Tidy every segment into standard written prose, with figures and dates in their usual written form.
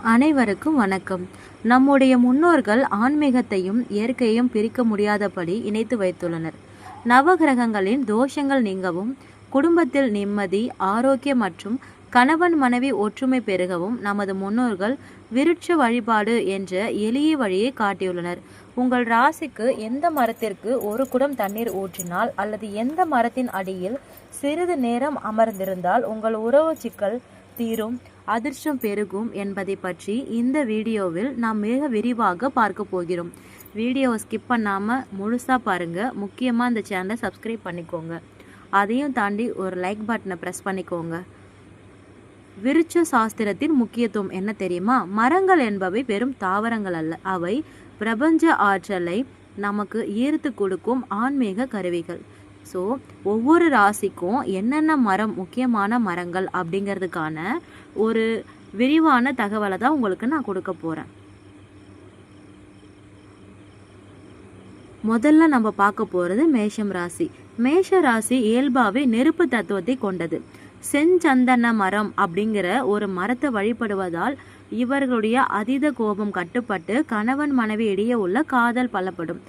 அனைவருக்கும் வணக்கம். நம்முடைய முன்னோர்கள் ஆன்மீகத்தையும் இயற்கையையும் பிரிக்க முடியாதபடி இணைத்து வைத்துள்ளனர். நவகிரகங்களின் தோஷங்கள் நீங்கவும், குடும்பத்தில் நிம்மதி, ஆரோக்கியம் மற்றும் கணவன் மனைவி ஒற்றுமை பெருகவும் நமது முன்னோர்கள் விருட்ச வழிபாடு என்ற எளிய வழியை காட்டியுள்ளனர். உங்கள் ராசிக்கு எந்த மரத்திற்கு ஒரு குடம் தண்ணீர் ஊற்றினால் அல்லது எந்த மரத்தின் அடியில் சிறிது நேரம் அமர்ந்திருந்தால் உங்கள் உறவு சிக்கல் தீரும், அதிர்ஷ்டம் பெருகும் என்பதை பற்றி இந்த வீடியோவில் நாம் மிக விரிவாக பார்க்க போகிறோம். வீடியோவை ஸ்கிப் பண்ணாமல் முழுசாக பாருங்கள். முக்கியமாக இந்த சேனலை சப்ஸ்கிரைப் பண்ணிக்கோங்க. அதையும் தாண்டி ஒரு லைக் பட்டனை ப்ரெஸ் பண்ணிக்கோங்க. விருட்ச சாஸ்திரத்தின் முக்கியத்துவம் என்ன தெரியுமா? மரங்கள் என்பவை வெறும் தாவரங்கள் அல்ல, அவை பிரபஞ்ச ஆற்றலை நமக்கு ஈர்த்து கொடுக்கும் ஆன்மீக கருவிகள். ஸோ ஒவ்வொரு ராசிக்கும் என்னென்ன மரம் முக்கியமான மரங்கள் அப்படிங்கிறதுக்கான ஒரு விரிவான தகவலை தான் உங்களுக்கு நான் கொடுக்க போகிறேன். முதல்ல நம்ம பார்க்க போகிறது மேஷம் ராசி. மேஷ ராசி இயல்பாகவே நெருப்பு தத்துவத்தை கொண்டது. செஞ்சந்தன மரம் அப்படிங்கிற ஒரு மரத்தை வழிபடுவதால் இவர்களுடைய அதீத கோபம் கட்டுப்பட்டு கணவன் மனைவி இடையே உள்ள காதல் பலப்படும்.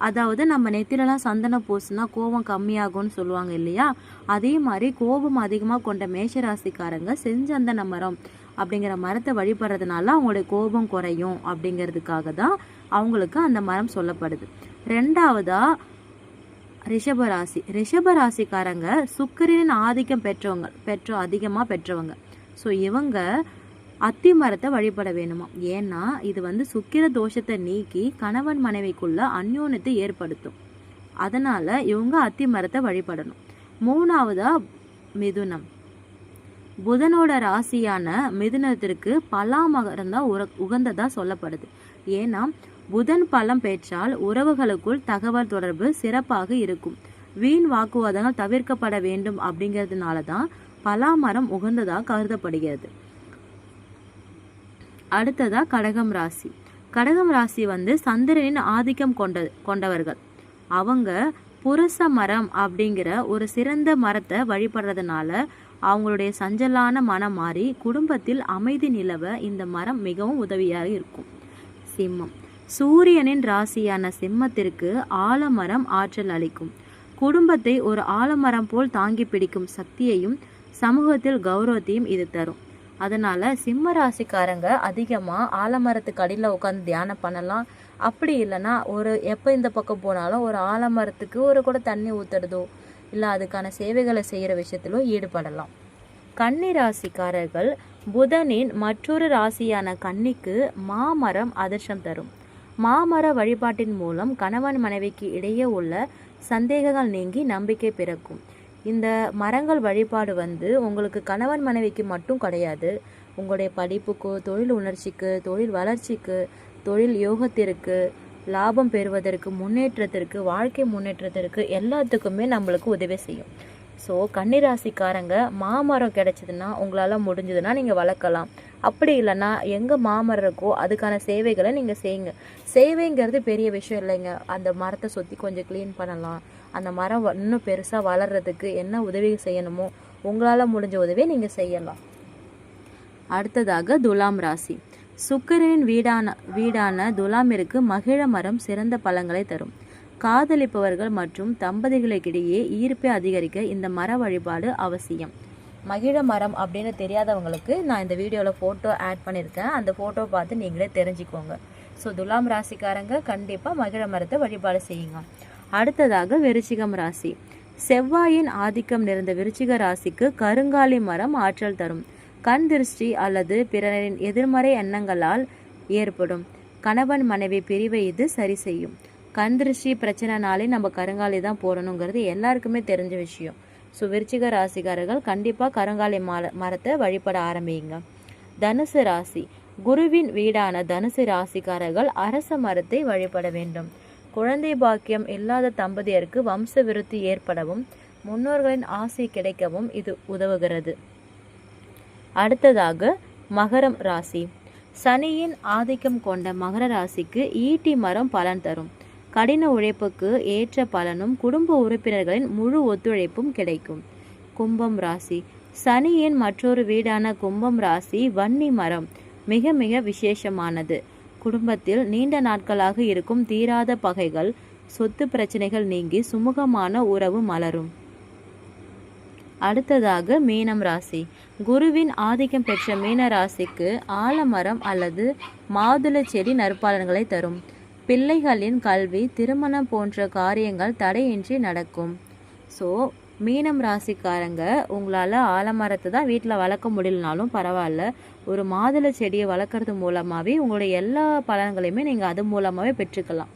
அதாவது நம்ம நெத்திலலாம் சந்தனம் பூசினா கோபம் கம்மியாகும்னு சொல்லுவாங்க இல்லையா? அதே மாதிரி கோபம் அதிகமாக கொண்ட மேஷராசிக்காரங்க செஞ்சந்தன மரம் அப்படிங்கிற மரத்தை வழிபடுறதுனால அவங்களுடைய கோபம் குறையும் அப்படிங்கிறதுக்காக தான் அவங்களுக்கு அந்த மரம் சொல்லப்படுது. ரெண்டாவதா ரிஷபராசி. ரிஷபராசிக்காரங்க சுக்கிரனின் ஆதிக்கம் அதிகமாக பெற்றவங்க. ஸோ இவங்க அத்தி மரத்தை வழிபட வேணுமா? ஏன்னா இது சுக்கிர தோஷத்தை நீக்கி கணவன் மனைவிக்குள்ள அந்யோன்யத்தை ஏற்படுத்தும். அதனால இவங்க அத்தி மரத்தை வழிபடணும். மூணாவதா மிதுனம். புதனோட ராசியான மிதுனத்திற்கு பலா மரம் தான் உகந்ததா சொல்லப்படுது. ஏன்னா புதன் பலம் பெற்றால் உறவுகளுக்குள் தகவல் தொடர்பு சிறப்பாக இருக்கும். வீண் வாக்குவாதங்கள் தவிர்க்கப்பட வேண்டும் அப்படிங்கிறதுனால தான் பலா மரம் உகந்ததா கருதப்படுகிறது. அடுத்ததா கடகம் ராசி. கடகம் ராசி சந்திரனின் ஆதிக்கம் கொண்டவர்கள். அவங்க புரச மரம் அப்படிங்கிற ஒரு சிறந்த மரத்தை வழிபடுறதுனால அவங்களுடைய சஞ்சலான மனம் மாறி குடும்பத்தில் அமைதி நிலவ இந்த மரம் மிகவும் உதவியாக இருக்கும். சிம்மம். சூரியனின் ராசியான சிம்மத்திற்கு ஆலமரம் ஆற்றல் அளிக்கும். குடும்பத்தை ஒரு ஆலமரம் போல் தாங்கி பிடிக்கும் சக்தியையும் சமூகத்தில் கௌரவத்தையும் இது தரும். அதனால் சிம்ம ராசிக்காரங்க அதிகமாக ஆலமரத்துக்கு அடியில் உட்காந்து தியானம் பண்ணலாம். அப்படி இல்லைன்னா எப்போ இந்த பக்கம் போனாலும் ஒரு ஆலமரத்துக்கு ஒரு கூட தண்ணி ஊற்றுறதோ இல்லை அதுக்கான சேவைகளை செய்கிற விஷயத்திலோ ஈடுபடலாம். கன்னி ராசிக்காரர்கள் புதனின் மற்றொரு ராசியான கன்னிக்கு மாமரம் அதிர்ஷ்டம் தரும். மாமர வழிபாட்டின் மூலம் கணவன் மனைவிக்கு இடையே உள்ள சந்தேகங்கள் நீங்கி நம்பிக்கை பிறக்கும். இந்த மரங்கள் வழிபாடு உங்களுக்கு கணவன் மனைவிக்கு மட்டும் கிடையாது, உங்களுடைய படிப்புக்கு, தொழில் உணர்ச்சிக்கு, தொழில் வளர்ச்சிக்கு, தொழில் யோகத்திற்கு, லாபம் பெறுவதற்கு, முன்னேற்றத்திற்கு, வாழ்க்கை முன்னேற்றத்திற்கு எல்லாத்துக்குமே நம்மளுக்கு உதவி செய்யும். ஸோ கன்னிராசிக்காரங்க மாமரம் கிடைச்சதுன்னா உங்களால் முடிஞ்சதுன்னா நீங்கள் வளர்க்கலாம். அப்படி இல்லைன்னா எங்கே மாமரம் இருக்கோ அதுக்கான சேவைகளை நீங்கள் செய்யுங்க. சேவைங்கிறது பெரிய விஷயம் இல்லைங்க. அந்த மரத்தை சுற்றி கொஞ்சம் க்ளீன் பண்ணலாம். அந்த மரம் இன்னும் பெருசாக வளர்கிறதுக்கு என்ன உதவி செய்யணுமோ உங்களால் முடிஞ்ச உதவியை நீங்கள் செய்யலாம். அடுத்ததாக துலாம் ராசி. சுக்கிரனின் வீடான துலாமிற்கு மகிழ மரம் சிறந்த பலன்களை தரும். காதலிப்பவர்கள் மற்றும் தம்பதிகளுக்கிடையே ஈர்ப்பை அதிகரிக்க இந்த மர வழிபாடு அவசியம். மகிழ மரம் அப்படின்னு தெரியாதவங்களுக்கு நான் இந்த வீடியோவில் ஃபோட்டோ ஆட் பண்ணியிருக்கேன். அந்த ஃபோட்டோ பார்த்து நீங்களே தெரிஞ்சுக்கோங்க. ஸோ துலாம் ராசிக்காரங்க கண்டிப்பாக மகிழ மரத்தை வழிபாடு செய்யுங்க. அடுத்ததாக விருச்சிகம் ராசி. செவ்வாயின் ஆதிக்கம் நிறைந்த விருச்சிக ராசிக்கு கருங்காலி மரம் ஆற்றல் தரும். கண் திருஷ்டி அல்லது பிறரின் எதிர்மறை எண்ணங்களால் ஏற்படும் கணவன் மனைவி பிரிவை இது சரி செய்யும். கண் திருஷ்டி பிரச்சனைனாலே நம்ம கருங்காலி தான் போடணுங்கிறது எல்லாருக்குமே தெரிஞ்ச விஷயம். ஸோ விருச்சிக ராசிக்காரர்கள் கண்டிப்பாக கருங்காலி மரத்தை வழிபட ஆரம்பிங்க. தனுசு ராசி. குருவின் வீடான தனுசு ராசிக்காரர்கள் அரச மரத்தை வழிபட வேண்டும். குழந்தை பாக்கியம் இல்லாத தம்பதியருக்கு வம்ச விருத்தி ஏற்படவும் முன்னோர்களின் ஆசை கிடைக்கவும் இது உதவுகிறது. அடுத்ததாக மகரம் ராசி. சனியின் ஆதிக்கம் கொண்ட மகர ராசிக்கு ஈட்டி மரம் பலன் தரும். கடின உழைப்புக்கு ஏற்ற பலனும் குடும்ப உறுப்பினர்களின் முழு ஒத்துழைப்பும் கிடைக்கும். கும்பம் ராசி. சனியின் மற்றொரு வீடான கும்பம் ராசி வன்னி மரம் மிக மிக விசேஷமானது. குடும்பத்தில் நீண்ட நாட்களாக இருக்கும் தீராத பகைகள், சொத்து பிரச்சனைகள் நீங்கி சுமூகமான உறவு மலரும். அடுத்ததாக மீனம் ராசி. குருவின் ஆதிக்கம் பெற்ற மீன ராசிக்கு ஆலமரம் அல்லது மாதுளை செடி நற்பலன்களை தரும். பிள்ளைகளின் கல்வி, திருமணம் போன்ற காரியங்கள் தடையின்றி நடக்கும். ஸோ மீனம் ராசிக்காரங்க உங்களால் ஆலமரத்தை தான் வீட்டில் வளர்க்க முடியலனாலும் பரவாயில்ல, ஒரு மாதுளை செடியை வளர்க்குறது மூலமாகவே உங்களுடைய எல்லா பலன்களையுமே நீங்கள் அது மூலமாகவே பெற்றுக்கலாம்.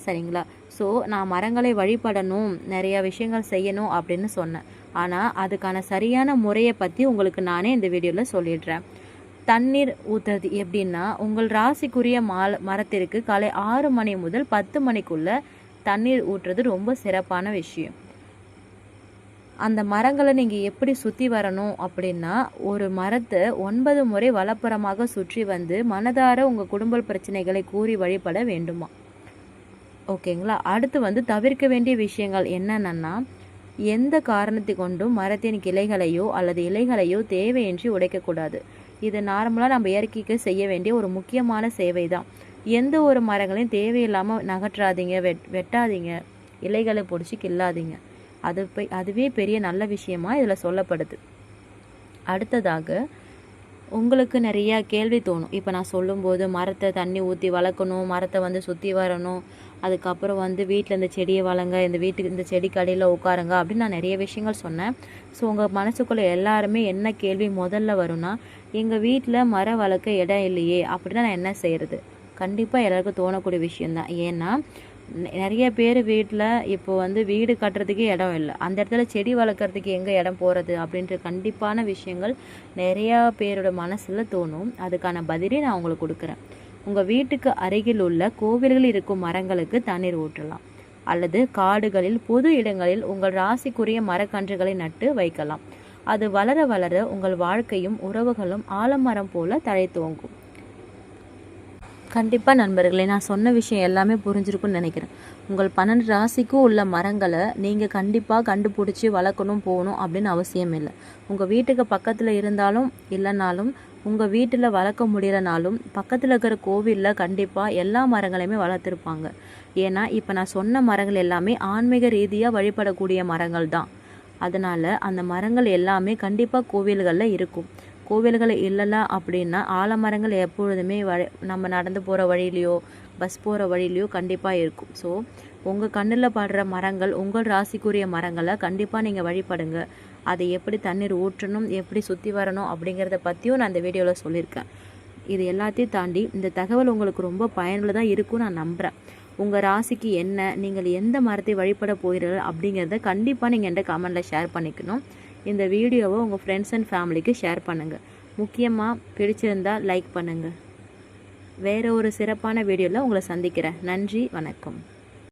சரிங்களா? ஸோ நான் மரங்களை வழிபடணும், நிறைய விஷயங்கள் செய்யணும் அப்படின்னு சொன்னேன். ஆனால் அதுக்கான சரியான முறையை பற்றி உங்களுக்கு நானே இந்த வீடியோவில் சொல்லிடுறேன். தண்ணீர் ஊற்றுறது எப்படின்னா, உங்கள் ராசிக்குரிய மரத்திற்கு காலை 6 மணி முதல் 10 மணிக்குள்ளே தண்ணீர் ஊற்றுறது ரொம்ப சிறப்பான விஷயம். அந்த மரங்களை நீங்கள் எப்படி சுற்றி வரணும் அப்படின்னா, ஒரு மரத்தை 9 முறை வலப்புறமாக சுற்றி வந்து மனதார உங்கள் குடும்ப பிரச்சனைகளை கூறி வழிபட வேண்டுமா. ஓகேங்களா? அடுத்து தவிர்க்க வேண்டிய விஷயங்கள் என்னென்னா, எந்த காரணத்தை கொண்டும் மரத்தின் கிளைகளையோ அல்லது இலைகளையோ தேவையின்றி உடைக்கக்கூடாது. இது நார்மலாக நம்ம இயற்கைக்கு செய்ய வேண்டிய ஒரு முக்கியமான சேவை தான். எந்த ஒரு மரங்களையும் தேவையில்லாமல் நகற்றாதீங்க, வெட்டாதீங்க, இலைகளை பிடிச்சி கில்லாதீங்க. அதுவே பெரிய நல்ல விஷயமா இதில் சொல்லப்படுது. அடுத்ததாக உங்களுக்கு நிறையா கேள்வி தோணும். இப்போ நான் சொல்லும்போது மரத்தை தண்ணி ஊற்றி வளர்க்கணும், மரத்தை சுற்றி வரணும், அதுக்கப்புறம் வீட்டில் இந்த செடியை வளங்க, இந்த செடிக்கு அடியில் உட்காருங்க அப்படின்னு நான் நிறைய விஷயங்கள் சொன்னேன். ஸோ உங்கள் மனசுக்குள்ளே எல்லாருமே என்ன கேள்வி முதல்ல வரும்னா, எங்கள் வீட்டில் மரம் வளர்க்க இடம் இல்லையே, அப்படின்னா நான் என்ன செய்கிறது? கண்டிப்பாக எல்லாருக்கும் தோணக்கூடிய விஷயந்தான். ஏன்னா நிறைய பேர் வீட்டில் இப்போ வீடு கட்டுறதுக்கே இடம் இல்லை, அந்த இடத்துல செடி வளர்க்குறதுக்கு எங்கே இடம் போகிறது அப்படின்ற கண்டிப்பான விஷயங்கள் நிறையா பேரோட மனசில் தோணும். அதுக்கான பதிலே நான் உங்களுக்கு கொடுக்குறேன். உங்கள் வீட்டுக்கு அருகில் உள்ள கோவில்களில் இருக்கும் மரங்களுக்கு தண்ணீர் ஊற்றலாம், அல்லது காடுகளில் பொது இடங்களில் உங்கள் ராசிக்குரிய மரக்கன்றுகளை நட்டு வைக்கலாம். அது வளர வளர உங்கள் வாழ்க்கையும் உறவுகளும் ஆலமரம் போல தழை தோங்கும். கண்டிப்பாக நண்பர்களே, நான் சொன்ன விஷயம் எல்லாமே புரிஞ்சிருக்குன்னு நினைக்கிறேன். உங்கள் 12 ராசிக்கும் உள்ள மரங்களை நீங்கள் கண்டிப்பாக கண்டுபிடிச்சி வளர்க்கணும், போகணும் அப்படின்னு அவசியம் இல்லை. உங்கள் வீட்டுக்கு பக்கத்தில் இருந்தாலும் இல்லைனாலும், உங்கள் வீட்டில் வளர்க்க முடியலனாலும் பக்கத்தில் இருக்கிற கோவிலில் கண்டிப்பாக எல்லா மரங்களையுமே வளர்த்துருப்பாங்க. ஏன்னா இப்போ நான் சொன்ன மரங்கள் எல்லாமே ஆன்மீக ரீதியாக வழிபடக்கூடிய மரங்கள் தான். அதனால் அந்த மரங்கள் எல்லாமே கண்டிப்பாக கோவில்களில் இருக்கும். கோவில்கள் இல்லைல்ல அப்படின்னா ஆலமரங்கள் எப்பொழுதுமே நம்ம நடந்து போகிற வழியிலையோ பஸ் போகிற வழியிலையோ கண்டிப்பாக இருக்கும். ஸோ உங்கள் கண்ணில் படுற மரங்கள், உங்கள் ராசிக்குரிய மரங்களை கண்டிப்பாக நீங்கள் வழிபடுங்க. அதை எப்படி தண்ணீர் ஊற்றணும், எப்படி சுற்றி வரணும் அப்படிங்கிறத பற்றியும் நான் இந்த வீடியோவில் சொல்லியிருக்கேன். இது எல்லாத்தையும் தாண்டி இந்த தகவல் உங்களுக்கு ரொம்ப பயனுள்ளதாக இருக்கும்னு நான் நம்புகிறேன். உங்கள் ராசிக்கு என்ன, நீங்கள் எந்த மரத்தை வழிபட போகிறீர்கள் அப்படிங்கிறத கண்டிப்பாக நீங்கள் என்கிட்ட கமெண்டில் ஷேர் பண்ணிக்கணும். இந்த வீடியோவை உங்கள் ஃப்ரெண்ட்ஸ் அண்ட் ஃபேமிலிக்கு ஷேர் பண்ணுங்கள். முக்கியமாக பிடிச்சிருந்தால் லைக் பண்ணுங்கள். வேறு ஒரு சிறப்பான வீடியோவில் உங்களை சந்திக்கிறேன். நன்றி, வணக்கம்.